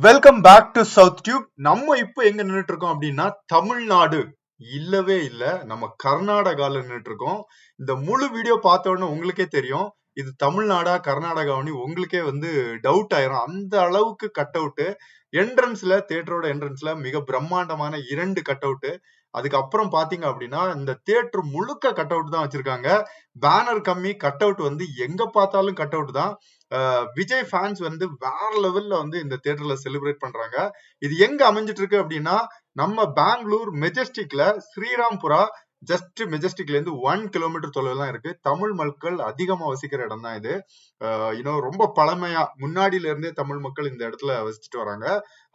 Welcome back to South Tube. நம்ம இப்போ எங்க நின்றுட்டு இருக்கோம் அப்படின்னா தமிழ்நாடு இல்லவே இல்ல, நம்ம கர்நாடகால நின்றுட்டு இருக்கோம். இந்த முழு வீடியோ பார்த்த உடனே உங்களுக்கே தெரியும் இது தமிழ்நாடா கர்நாடகாவனி உங்களுக்கே டவுட் ஆயிரும். அந்த அளவுக்கு கட் அவுட் என்ட்ரன்ஸ்ல, தியேட்டரோட என்ட்ரன்ஸ்ல மிக பிரம்மாண்டமான 2 கட் அவுட். அதுக்கப்புறம் பாத்தீங்க அப்படின்னா இந்த தியேட்டர் முழுக்க கட் அவுட் தான் வச்சிருக்காங்க. பேனர் கம்மி, கட் அவுட் எங்க பார்த்தாலும் கட் அவுட் தான். விஜய் ஃபேன்ஸ் வேற லெவல்ல இந்த தியேட்டர்ல செலிப்ரேட் பண்றாங்க. இது எங்க அமைஞ்சிட்டு இருக்கு அப்படின்னா நம்ம பெங்களூர் மெஜஸ்டிக்ல ஸ்ரீராம்புரா, ஜஸ்ட் மெஜஸ்டிக்ல இருந்து 1 கிலோமீட்டர் தொலைவில் தான் இருக்கு. தமிழ் மக்கள் அதிகமா வசிக்கிற இடம் தான் இது. ரொம்ப பழமையா முன்னாடியில இருந்தே தமிழ் மக்கள் இந்த இடத்துல வசிச்சுட்டு வராங்க.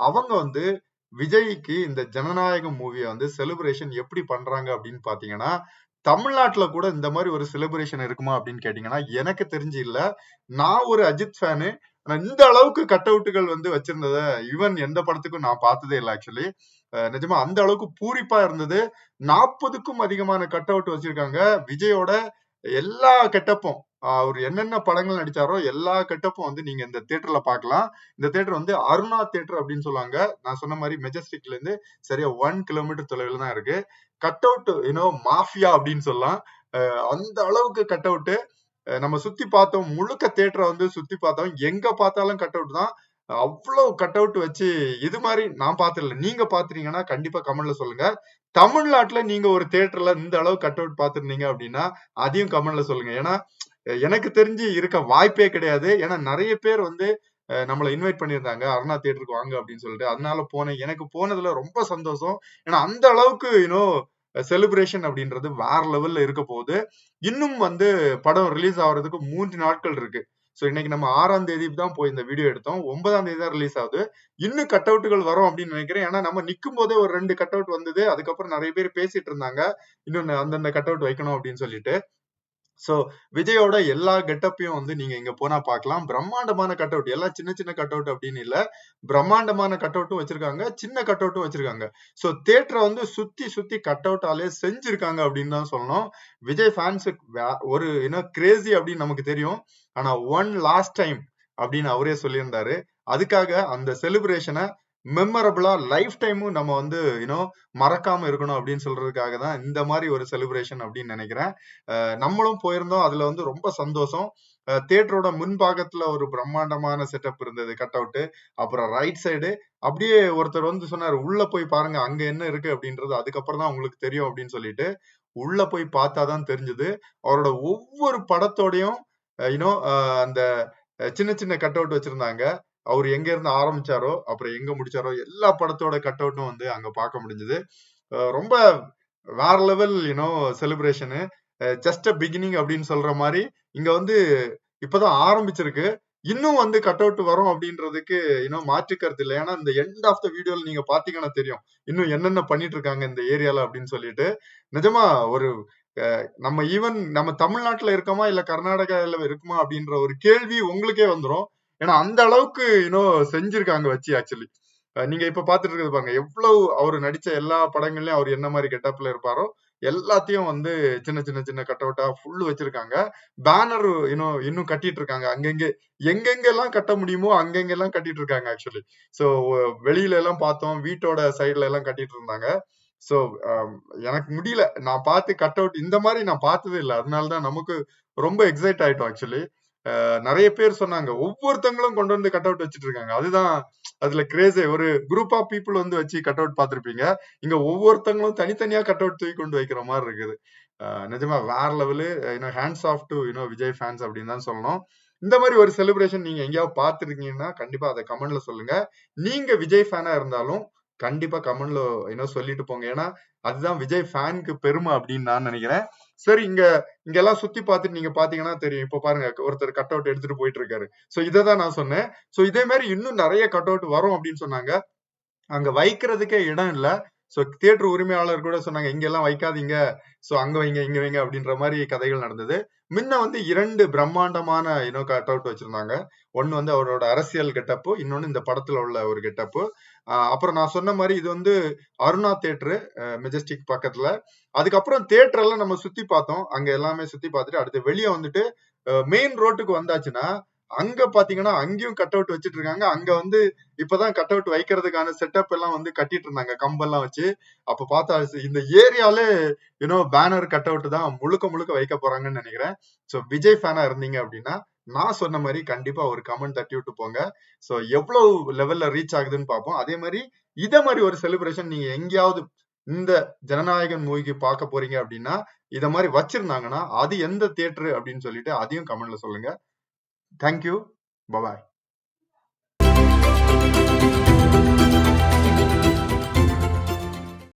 அவங்க விஜய்க்கு இந்த ஜனநாயகம் மூவியை செலிப்ரேஷன் எப்படி பண்றாங்க அப்படின்னு பாத்தீங்கன்னா, தமிழ்நாட்டுல கூட இந்த மாதிரி ஒரு செலிப்ரேஷன் இருக்குமா அப்படின்னு கேட்டீங்கன்னா எனக்கு தெரிஞ்சு இல்ல. நான் ஒரு அஜித் ஃபேனு, ஆனா இந்த அளவுக்கு கட் அவுட்டுகள் வச்சிருந்தத ஈவன் எந்த படத்துக்கும் நான் பார்த்ததே இல்லை ஆக்சுவலி. நிஜமா அந்த அளவுக்கு பூரிப்பா இருந்தது. 40க்கும் அதிகமான கட் அவுட் வச்சிருக்காங்க. விஜயோட எல்லா கெட்டப்பும், அவர் என்னென்ன படங்கள் நடிச்சாரோ எல்லா கெட்டப்பும் நீங்க இந்த தியேட்டர்ல பார்க்கலாம். இந்த தியேட்டர் அருணா தியேட்டர் அப்படின்னு சொல்லுவாங்க. நான் சொன்ன மாதிரி மெஜஸ்டிக்ல இருந்து சரியா 1 கிலோமீட்டர் தொலைவில் தான் இருக்கு. கட் அவுட் மாஃபியா அப்படின்னு சொல்லலாம். அந்த அளவுக்கு கட் அவுட். நம்ம சுத்தி பார்த்தோம், முழுக்க தியேட்டரை சுத்தி பார்த்தோம், எங்க பார்த்தாலும் கட் அவுட் தான். அவ்வளவு கட் அவுட் வச்சு இது மாதிரி நான் பார்த்ததில்ல. நீங்க பாத்துறீங்கன்னா கண்டிப்பா கமெண்ட்ல சொல்லுங்க. தமிழ்நாட்டுல நீங்க ஒரு தியேட்டர்ல இந்த அளவு கட் அவுட் பாத்துருந்தீங்க அப்படின்னா அதையும் கமெண்ட்ல சொல்லுங்க. ஏன்னா எனக்கு தெரிஞ்சு இருக்க வாய்ப்பே கிடையாது. ஏன்னா நிறைய பேர் நம்மளை இன்வைட் பண்ணியிருந்தாங்க அருணா தியேட்டருக்கு வாங்க அப்படின்னு சொல்லிட்டு. அதனால போனேன். எனக்கு போனதுல ரொம்ப சந்தோஷம். ஏன்னா அந்த அளவுக்கு செலிப்ரேஷன் அப்படின்றது வேற லெவல்ல இருக்க போகுது. இன்னும் படம் ரிலீஸ் ஆகுறதுக்கு 3 நாட்கள் இருக்கு. சோ இன்னைக்கு நம்ம 6ஆம் தேதி தான் போய் இந்த வீடியோ எடுத்தோம். 9ஆம் தேதி தான் ரிலீஸ் ஆகுது. இன்னும் கட் அவுட்டுகள் வரும் அப்படின்னு நினைக்கிறேன். ஏன்னா நம்ம நிக்கும் போதே ஒரு 2 கட் அவுட் வந்தது. அதுக்கப்புறம் நிறைய பேர் பேசிட்டு இருந்தாங்க இன்னொன்னு அந்தந்த கட் அவுட் வைக்கணும் அப்படின்னு சொல்லிட்டு. சோ விஜயோட எல்லா கெட்டப்பையும் நீங்க இங்க போனா பார்க்கலாம். பிரம்மாண்டமான கட் அவுட், எல்லாம் சின்ன சின்ன கட் அவுட் அப்படின்னு இல்ல, பிரம்மாண்டமான கட் அவுட்டும் வச்சிருக்காங்க, சின்ன கட் அவுட்டும் வச்சிருக்காங்க. சோ தியேட்டரை சுத்தி சுத்தி கட் அவுட்டாலே செஞ்சிருக்காங்க அப்படின்னு தான் சொல்லணும். விஜய் ஃபேன்ஸுக்கு ஒரு கிரேசி அப்படின்னு நமக்கு தெரியும். ஆனா ஒன் லாஸ்ட் டைம் அப்படின்னு அவரே சொல்லியிருந்தாரு. அதுக்காக அந்த செலிப்ரேஷனை மெமரபிளா லைஃப் டைமும் நம்ம மறக்காம இருக்கணும் அப்படின்னு சொல்றதுக்காக தான் இந்த மாதிரி ஒரு செலிப்ரேஷன் அப்படின்னு நினைக்கிறேன். நம்மளும் போயிருந்தோம். அதுல ரொம்ப சந்தோஷம். தியேட்டரோட முன்பாகத்துல ஒரு பிரம்மாண்டமான செட்டப் இருந்தது, கட் அவுட். அப்புறம் ரைட் சைடு அப்படியே ஒருத்தர் சொன்னாரு, உள்ள போய் பாருங்க அங்க என்ன இருக்கு அப்படின்றது அதுக்கப்புறம் தான் உங்களுக்கு தெரியும் அப்படின்னு சொல்லிட்டு உள்ள போய் பார்த்தாதான் தெரிஞ்சது. அவரோட ஒவ்வொரு படத்தோடையும் அந்த சின்ன சின்ன கட் அவுட் வச்சிருந்தாங்க. அவர் எங்க இருந்து ஆரம்பிச்சாரோ அப்புறம் எங்க முடிச்சாரோ எல்லா படத்தோட கட் அவுட்டும் அங்க பார்க்க முடிஞ்சது. ரொம்ப வேற level celebration. Just a beginning அப்படின்னு சொல்ற மாதிரி இங்க இப்பதான் ஆரம்பிச்சிருக்கு. இன்னும் கட் அவுட் வரும் அப்படின்றதுக்கு மாற்று கருத்து இல்லை. ஏன்னா இந்த எண்ட் ஆஃப் த வீடியோல நீங்க பாத்தீங்கன்னா தெரியும் இன்னும் என்னென்ன பண்ணிட்டு இருக்காங்க இந்த ஏரியால அப்படின்னு சொல்லிட்டு. நிஜமா ஒரு நம்ம ஈவன் நம்ம தமிழ்நாட்டுல இருக்கோமா இல்ல கர்நாடகால இருக்குமா அப்படின்ற ஒரு கேள்வி உங்களுக்கே வந்துரும். ஏன்னா அந்த அளவுக்கு செஞ்சிருக்காங்க வச்சு ஆக்சுவலி. நீங்க இப்ப பாத்துட்டு இருக்கிறது பாருங்க, எவ்வளவு அவரு நடிச்ச எல்லா படங்கள்லயும் அவர் என்ன மாதிரி கெட்டப்ல இருப்பாரோ எல்லாத்தையும் சின்ன சின்ன சின்ன கட் அவுட்டா ஃபுல் வச்சிருக்காங்க. பேனர் இன்னும் கட்டிட்டு இருக்காங்க. அங்கங்க எங்கெங்க எல்லாம் கட்ட முடியுமோ அங்கங்க எல்லாம் கட்டிட்டு இருக்காங்க ஆக்சுவலி. சோ வெளியில எல்லாம் பார்த்தோம், வீட்டோட சைடுல எல்லாம் கட்டிட்டு இருந்தாங்க. சோ எனக்கு முடியல, நான் பார்த்து கட் அவுட் இந்த மாதிரி நான் பார்த்ததே இல்லை. அதனாலதான் நமக்கு ரொம்ப எக்ஸைட் ஆயிட்டோம் ஆக்சுவலி. நிறைய பேர் சொன்னாங்க ஒவ்வொருத்தங்களும் கொண்டு கட் அவுட் வச்சிட்டு இருக்காங்க. அதுதான் அதுல கிரேஸே. ஒரு குரூப் ஆஃப் பீப்புள் வச்சு கட் அவுட் பார்த்திருப்பீங்க. இங்க ஒவ்வொருத்தங்களும் தனித்தனியா கட் அவுட் தூக்கி கொண்டு வைக்கிற மாதிரி இருக்குது. நிஜமா வேற level. Hands off to Vijay fans அப்படின்னு தான் சொல்லணும். இந்த மாதிரி ஒரு செலிப்ரேஷன் நீங்க எங்கேயாவது பார்த்திருக்கீங்கன்னா கண்டிப்பா அதை கமெண்ட்ல சொல்லுங்க. நீங்க விஜய் ஃபேனா இருந்தாலும் கண்டிப்பா கமெண்ட்ல சொல்லிட்டு போங்க. ஏன்னா அதுதான் விஜய் ஃபேனுக்கு பெருமை அப்படின்னு நான் நினைக்கிறேன். சரி, இங்க எல்லாம் சுத்தி பார்த்துட்டு நீங்க பாத்தீங்கன்னா தெரியும். இப்ப பாருங்க, ஒருத்தர் கட் அவுட் எடுத்துட்டு போயிட்டு இருக்காரு. சோ இததான் நான் சொன்னேன். சோ இதே மாதிரி இன்னும் நிறைய கட் அவுட் வரும் அப்படின்னு சொன்னாங்க. அங்க வைக்கிறதுக்கே இடம் இல்ல. சோ தியேட்டர் உரிமையாளர் கூட சொன்னாங்க, இங்க எல்லாம் வைக்காதீங்க, சோ அங்க வைங்க இங்க வைங்க அப்படின்ற மாதிரி கதைகள் நடந்தது. முன்ன 2 பிரம்மாண்டமான கட் அவுட் வச்சிருந்தாங்க. ஒன்னு அவரோட அரசியல் கெட்டப்பு, இன்னொன்னு இந்த படத்துல உள்ள ஒரு கெட்டப்பு. அப்புறம் நான் சொன்ன மாதிரி இது அருணா தியேட்டர் மெஜஸ்டிக் பக்கத்துல. அதுக்கப்புறம் தியேட்டர் எல்லாம் நம்ம சுத்தி பார்த்தோம். அங்க எல்லாமே சுத்தி பார்த்துட்டு அடுத்து வெளியே மெயின் ரோட்டுக்கு வந்தாச்சுன்னா அங்க பாத்தீங்கன்னா அங்கேயும் கட் அவுட் வச்சிட்டு இருக்காங்க. அங்க வந்து இப்பதான் கட் அவுட் வைக்கிறதுக்கான செட்டப் எல்லாம் வந்து கட்டிட்டு இருந்தாங்க கம்பெல்லாம் வச்சு. அப்ப பார்த்தா இந்த ஏரியாலே பேனர் கட் அவுட் தான் முழுக்க முழுக்க வைக்க போறாங்கன்னு நினைக்கிறேன். சோ விஜய் ஃபேனா இருந்தீங்க அப்படின்னா நான் சொன்ன மாதிரி கண்டிப்பா ஒரு கமெண்ட் தட்டி விட்டு போங்க. சோ எவ்வளவு லெவல்ல ரீச் ஆகுதுன்னு பார்ப்போம். அதே மாதிரி இத மாதிரி ஒரு செலிப்ரேஷன் நீங்க எங்கேயாவது இந்த ஜனநாயகன் மூவிக்கு பார்க்க போறீங்க அப்படின்னா இத மாதிரி வச்சிருந்தாங்கன்னா அது எந்த தியேட்டர் அப்படின்னு சொல்லிட்டு அதையும் கமெண்ட்ல சொல்லுங்க. தேங்க்யூ. பாய்.